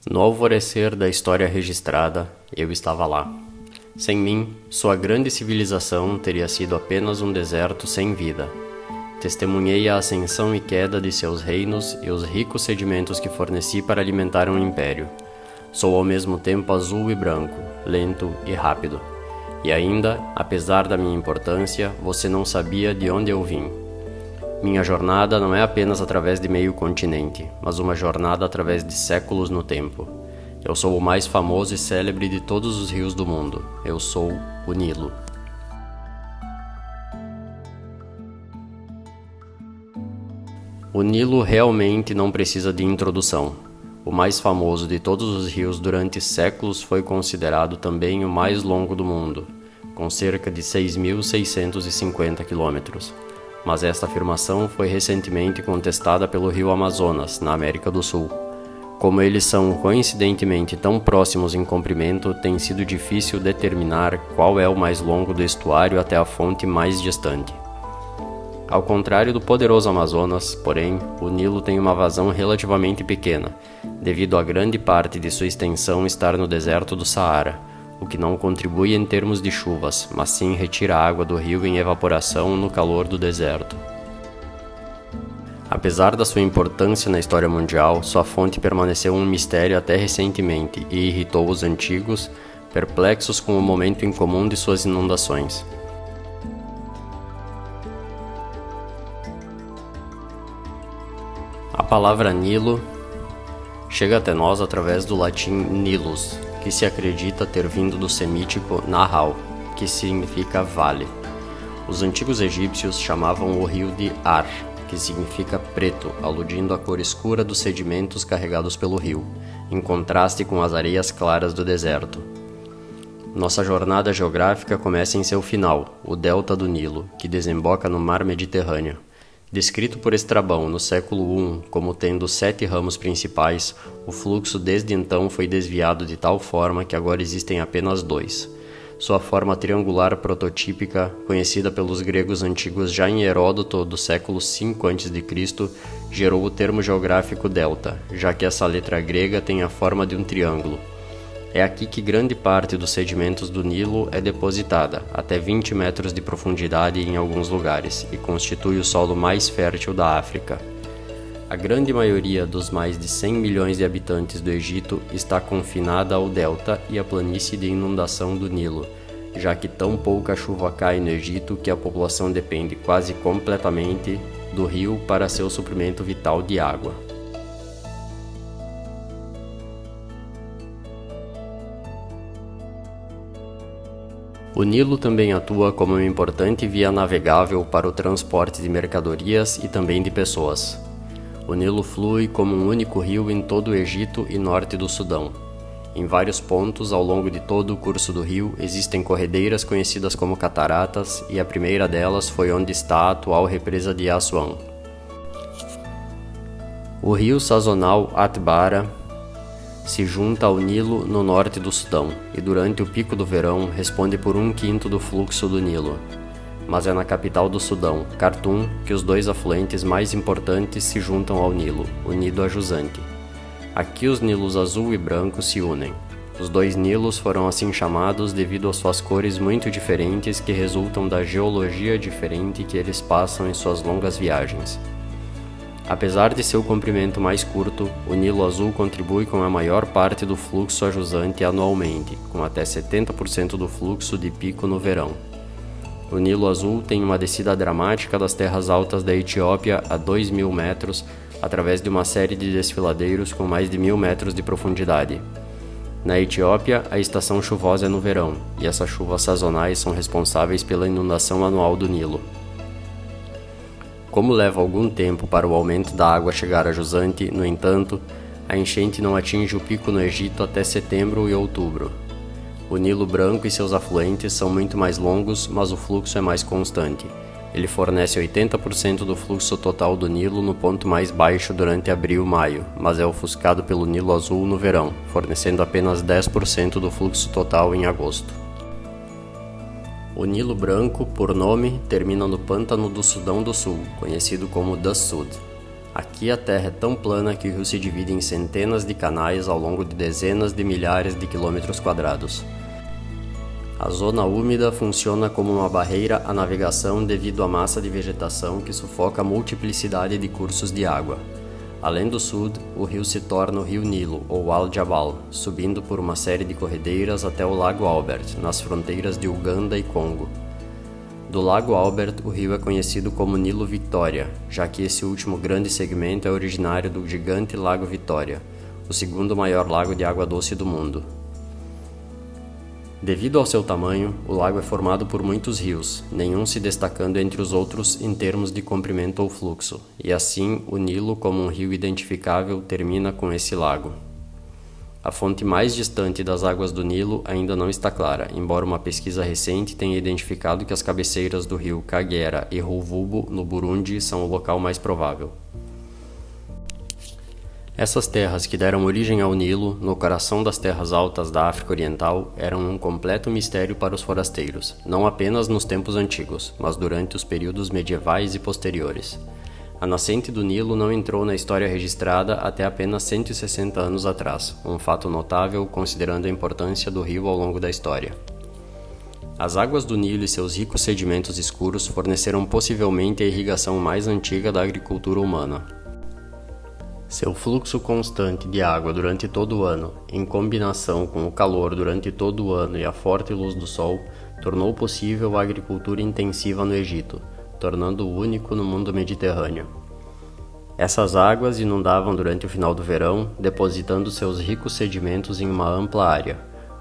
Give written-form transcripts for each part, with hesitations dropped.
No alvorecer da história registrada, eu estava lá. Sem mim, sua grande civilização teria sido apenas um deserto sem vida. Testemunhei a ascensão e queda de seus reinos e os ricos sedimentos que forneci para alimentar um império. Sou ao mesmo tempo azul e branco, lento e rápido. E ainda, apesar da minha importância, você não sabia de onde eu vim. Minha jornada não é apenas através de meio continente, mas uma jornada através de séculos no tempo. Eu sou o mais famoso e célebre de todos os rios do mundo. Eu sou o Nilo. O Nilo realmente não precisa de introdução. O mais famoso de todos os rios durante séculos foi considerado também o mais longo do mundo, com cerca de 6.650 quilômetros. Mas esta afirmação foi recentemente contestada pelo rio Amazonas, na América do Sul. Como eles são coincidentemente tão próximos em comprimento, tem sido difícil determinar qual é o mais longo do estuário até a fonte mais distante. Ao contrário do poderoso Amazonas, porém, o Nilo tem uma vazão relativamente pequena, devido a grande parte de sua extensão estar no deserto do Saara, o que não contribui em termos de chuvas, mas sim retira a água do rio em evaporação no calor do deserto. Apesar da sua importância na história mundial, sua fonte permaneceu um mistério até recentemente e irritou os antigos, perplexos com o momento incomum de suas inundações. A palavra Nilo chega até nós através do latim Nilus, que se acredita ter vindo do semítico Nahal, que significa vale. Os antigos egípcios chamavam o rio de Ar, que significa preto, aludindo à cor escura dos sedimentos carregados pelo rio, em contraste com as areias claras do deserto. Nossa jornada geográfica começa em seu final, o delta do Nilo, que desemboca no mar Mediterrâneo. Descrito por Estrabão no século I como tendo 7 ramos principais, o fluxo desde então foi desviado de tal forma que agora existem apenas 2. Sua forma triangular prototípica, conhecida pelos gregos antigos já em Heródoto do século V a.C., gerou o termo geográfico delta, já que essa letra grega tem a forma de um triângulo. É aqui que grande parte dos sedimentos do Nilo é depositada, até 20 metros de profundidade em alguns lugares, e constitui o solo mais fértil da África. A grande maioria dos mais de 100 milhões de habitantes do Egito está confinada ao delta e à planície de inundação do Nilo, já que tão pouca chuva cai no Egito que a população depende quase completamente do rio para seu suprimento vital de água. O Nilo também atua como uma importante via navegável para o transporte de mercadorias e também de pessoas. O Nilo flui como um único rio em todo o Egito e norte do Sudão. Em vários pontos ao longo de todo o curso do rio existem corredeiras conhecidas como cataratas, e a primeira delas foi onde está a atual represa de Assuan. O rio sazonal Atbara se junta ao Nilo no norte do Sudão e durante o pico do verão responde por 1/5 do fluxo do Nilo. Mas é na capital do Sudão, Khartoum, que os 2 afluentes mais importantes se juntam ao Nilo, unido a jusante. Aqui os Nilos azul e branco se unem. Os 2 Nilos foram assim chamados devido às suas cores muito diferentes que resultam da geologia diferente que eles passam em suas longas viagens. Apesar de seu comprimento mais curto, o Nilo Azul contribui com a maior parte do fluxo a jusante anualmente, com até 70% do fluxo de pico no verão. O Nilo Azul tem uma descida dramática das terras altas da Etiópia a 2.000 metros, através de uma série de desfiladeiros com mais de 1.000 metros de profundidade. Na Etiópia, a estação chuvosa é no verão, e essas chuvas sazonais são responsáveis pela inundação anual do Nilo. Como leva algum tempo para o aumento da água chegar a jusante, no entanto, a enchente não atinge o pico no Egito até setembro e outubro. O Nilo Branco e seus afluentes são muito mais longos, mas o fluxo é mais constante. Ele fornece 80% do fluxo total do Nilo no ponto mais baixo durante abril e maio, mas é ofuscado pelo Nilo Azul no verão, fornecendo apenas 10% do fluxo total em agosto. O Nilo Branco, por nome, termina no pântano do Sudão do Sul, conhecido como Das Sud. Aqui a terra é tão plana que o rio se divide em centenas de canais ao longo de dezenas de milhares de quilômetros quadrados. A zona úmida funciona como uma barreira à navegação devido à massa de vegetação que sufoca a multiplicidade de cursos de água. Além do sul, o rio se torna o rio Nilo, ou Al-Jabal, subindo por uma série de corredeiras até o Lago Albert, nas fronteiras de Uganda e Congo. Do Lago Albert, o rio é conhecido como Nilo Victoria, já que esse último grande segmento é originário do gigante Lago Victoria, o segundo maior lago de água doce do mundo. Devido ao seu tamanho, o lago é formado por muitos rios, nenhum se destacando entre os outros em termos de comprimento ou fluxo, e assim o Nilo, como um rio identificável, termina com esse lago. A fonte mais distante das águas do Nilo ainda não está clara, embora uma pesquisa recente tenha identificado que as cabeceiras do rio Kagera e Ruvubu, no Burundi, são o local mais provável. Essas terras que deram origem ao Nilo, no coração das terras altas da África Oriental, eram um completo mistério para os forasteiros, não apenas nos tempos antigos, mas durante os períodos medievais e posteriores. A nascente do Nilo não entrou na história registrada até apenas 160 anos atrás, um fato notável considerando a importância do rio ao longo da história. As águas do Nilo e seus ricos sedimentos escuros forneceram possivelmente a irrigação mais antiga da agricultura humana. Seu fluxo constante de água durante todo o ano, em combinação com o calor durante todo o ano e a forte luz do sol, tornou possível a agricultura intensiva no Egito, tornando-o único no mundo mediterrâneo. Essas águas inundavam durante o final do verão, depositando seus ricos sedimentos em uma ampla área.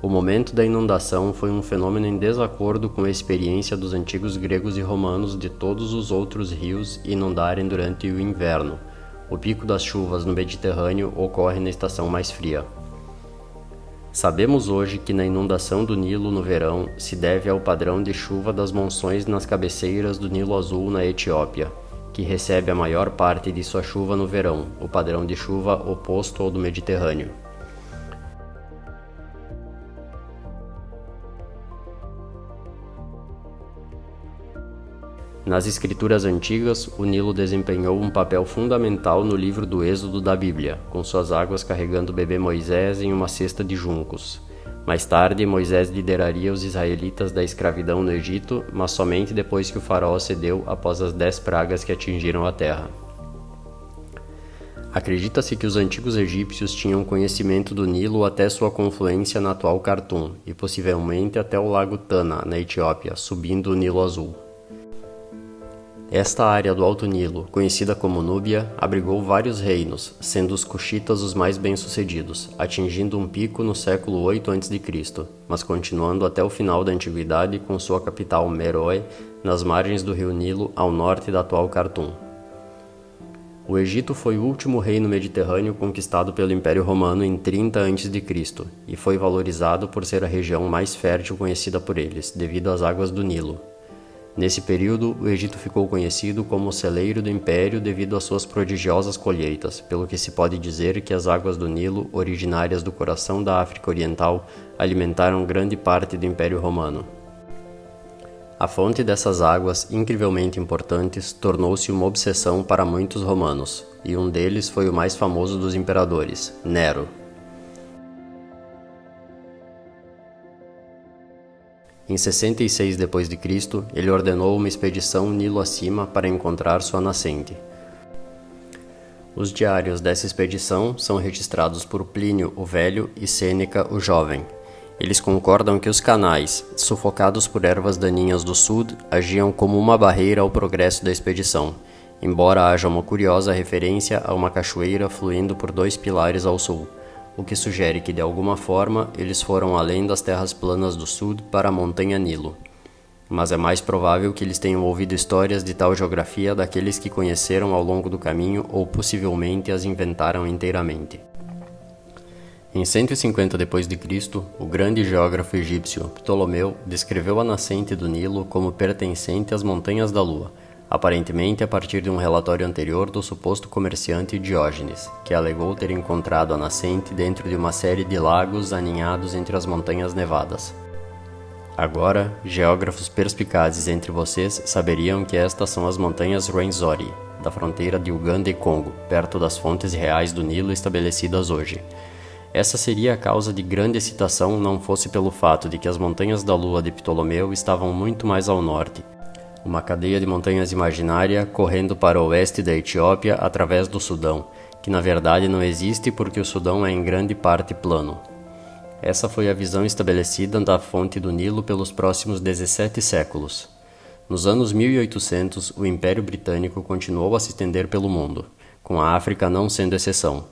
O momento da inundação foi um fenômeno em desacordo com a experiência dos antigos gregos e romanos de todos os outros rios inundarem durante o inverno. O pico das chuvas no Mediterrâneo ocorre na estação mais fria. Sabemos hoje que na inundação do Nilo no verão se deve ao padrão de chuva das monções nas cabeceiras do Nilo Azul na Etiópia, que recebe a maior parte de sua chuva no verão, o padrão de chuva oposto ao do Mediterrâneo. Nas escrituras antigas, o Nilo desempenhou um papel fundamental no livro do Êxodo da Bíblia, com suas águas carregando o bebê Moisés em uma cesta de juncos. Mais tarde, Moisés lideraria os israelitas da escravidão no Egito, mas somente depois que o faraó cedeu após as 10 pragas que atingiram a terra. Acredita-se que os antigos egípcios tinham conhecimento do Nilo até sua confluência na atual Khartoum, e possivelmente até o lago Tana, na Etiópia, subindo o Nilo Azul. Esta área do Alto Nilo, conhecida como Núbia, abrigou vários reinos, sendo os cuxitas os mais bem-sucedidos, atingindo um pico no século 8 a.C., mas continuando até o final da Antiguidade com sua capital Meroe, nas margens do rio Nilo, ao norte da atual Khartoum. O Egito foi o último reino mediterrâneo conquistado pelo Império Romano em 30 a.C. e foi valorizado por ser a região mais fértil conhecida por eles, devido às águas do Nilo. Nesse período, o Egito ficou conhecido como o celeiro do Império devido às suas prodigiosas colheitas, pelo que se pode dizer que as águas do Nilo, originárias do coração da África Oriental, alimentaram grande parte do Império Romano. A fonte dessas águas, incrivelmente importantes, tornou-se uma obsessão para muitos romanos, e um deles foi o mais famoso dos imperadores, Nero. Em 66 d.C., ele ordenou uma expedição Nilo acima para encontrar sua nascente. Os diários dessa expedição são registrados por Plínio o Velho e Sêneca o Jovem. Eles concordam que os canais, sufocados por ervas daninhas do sul, agiam como uma barreira ao progresso da expedição, embora haja uma curiosa referência a uma cachoeira fluindo por 2 pilares ao sul, o que sugere que, de alguma forma, eles foram além das terras planas do sul para a montanha Nilo. Mas é mais provável que eles tenham ouvido histórias de tal geografia daqueles que conheceram ao longo do caminho ou possivelmente as inventaram inteiramente. Em 150 d.C., o grande geógrafo egípcio Ptolomeu descreveu a nascente do Nilo como pertencente às Montanhas da Lua, aparentemente a partir de um relatório anterior do suposto comerciante Diógenes, que alegou ter encontrado a nascente dentro de uma série de lagos aninhados entre as montanhas nevadas. Agora, geógrafos perspicazes entre vocês saberiam que estas são as montanhas Rwenzori, da fronteira de Uganda e Congo, perto das fontes reais do Nilo estabelecidas hoje. Essa seria a causa de grande excitação não fosse pelo fato de que as montanhas da Lua de Ptolomeu estavam muito mais ao norte, uma cadeia de montanhas imaginária correndo para o oeste da Etiópia através do Sudão, que na verdade não existe porque o Sudão é em grande parte plano. Essa foi a visão estabelecida da fonte do Nilo pelos próximos 17 séculos. Nos anos 1800, o Império Britânico continuou a se estender pelo mundo, com a África não sendo exceção.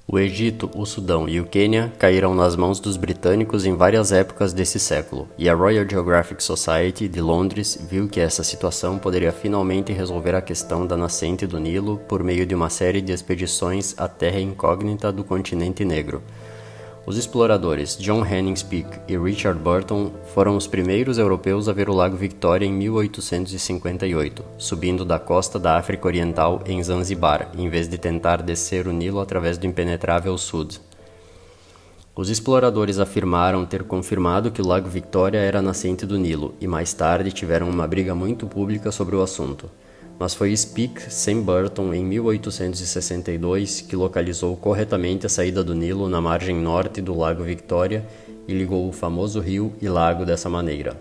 O Egito, o Sudão e o Quênia caíram nas mãos dos britânicos em várias épocas desse século, e a Royal Geographic Society de Londres viu que essa situação poderia finalmente resolver a questão da nascente do Nilo por meio de uma série de expedições à terra incógnita do continente negro. Os exploradores John Henning Speke e Richard Burton foram os primeiros europeus a ver o Lago Victoria em 1858, subindo da costa da África Oriental em Zanzibar, em vez de tentar descer o Nilo através do impenetrável Sud. Os exploradores afirmaram ter confirmado que o Lago Victoria era a nascente do Nilo e mais tarde tiveram uma briga muito pública sobre o assunto. Mas foi Speke sem Burton em 1862 que localizou corretamente a saída do Nilo na margem norte do Lago Victoria e ligou o famoso rio e lago dessa maneira.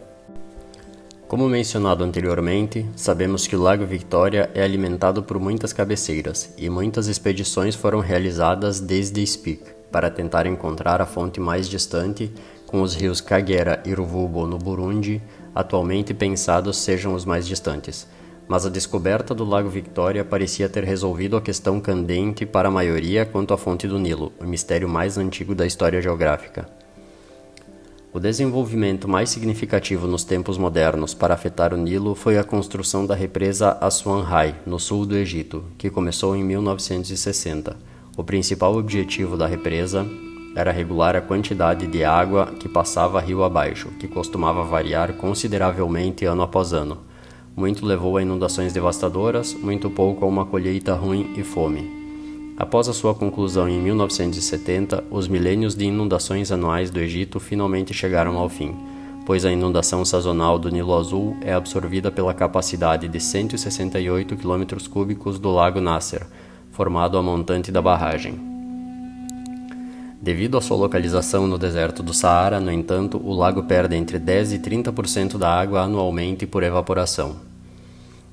Como mencionado anteriormente, sabemos que o Lago Victoria é alimentado por muitas cabeceiras e muitas expedições foram realizadas desde Speke para tentar encontrar a fonte mais distante, com os rios Kagera e Ruvubo no Burundi atualmente pensados sejam os mais distantes. Mas a descoberta do Lago Victoria parecia ter resolvido a questão candente para a maioria quanto à fonte do Nilo, o mistério mais antigo da história geográfica. O desenvolvimento mais significativo nos tempos modernos para afetar o Nilo foi a construção da represa Aswan-Rai, no sul do Egito, que começou em 1960. O principal objetivo da represa era regular a quantidade de água que passava rio abaixo, que costumava variar consideravelmente ano após ano. Muito levou a inundações devastadoras, muito pouco a uma colheita ruim e fome. Após a sua conclusão em 1970, os milênios de inundações anuais do Egito finalmente chegaram ao fim, pois a inundação sazonal do Nilo Azul é absorvida pela capacidade de 168 km3 do Lago Nasser, formado a montante da barragem. Devido à sua localização no deserto do Saara, no entanto, o lago perde entre 10% e 30% da água anualmente por evaporação.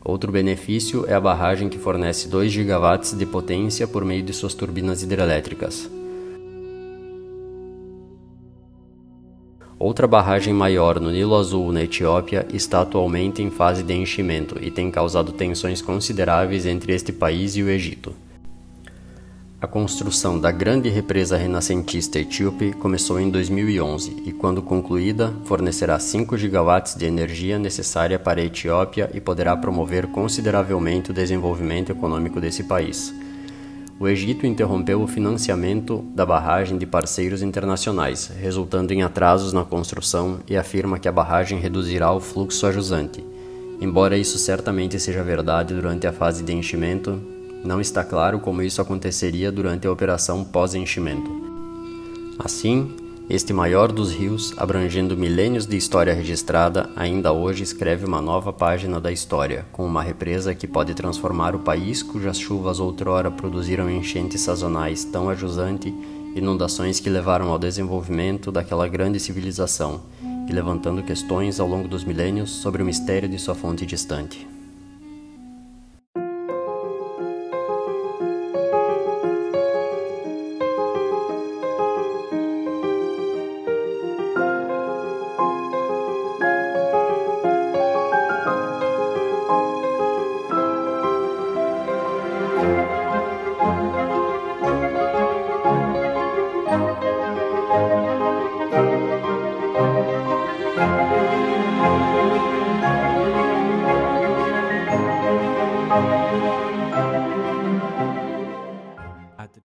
Outro benefício é a barragem que fornece 2 gigawatts de potência por meio de suas turbinas hidrelétricas. Outra barragem maior no Nilo Azul, na Etiópia, está atualmente em fase de enchimento e tem causado tensões consideráveis entre este país e o Egito. A construção da grande represa renascentista etíope começou em 2011 e, quando concluída, fornecerá 5 gigawatts de energia necessária para a Etiópia e poderá promover consideravelmente o desenvolvimento econômico desse país. O Egito interrompeu o financiamento da barragem de parceiros internacionais, resultando em atrasos na construção, e afirma que a barragem reduzirá o fluxo a jusante. Embora isso certamente seja verdade durante a fase de enchimento, não está claro como isso aconteceria durante a operação pós-enchimento. Assim, este maior dos rios, abrangendo milênios de história registrada, ainda hoje escreve uma nova página da história, com uma represa que pode transformar o país cujas chuvas outrora produziram enchentes sazonais tão a jusante, inundações que levaram ao desenvolvimento daquela grande civilização, e levantando questões ao longo dos milênios sobre o mistério de sua fonte distante.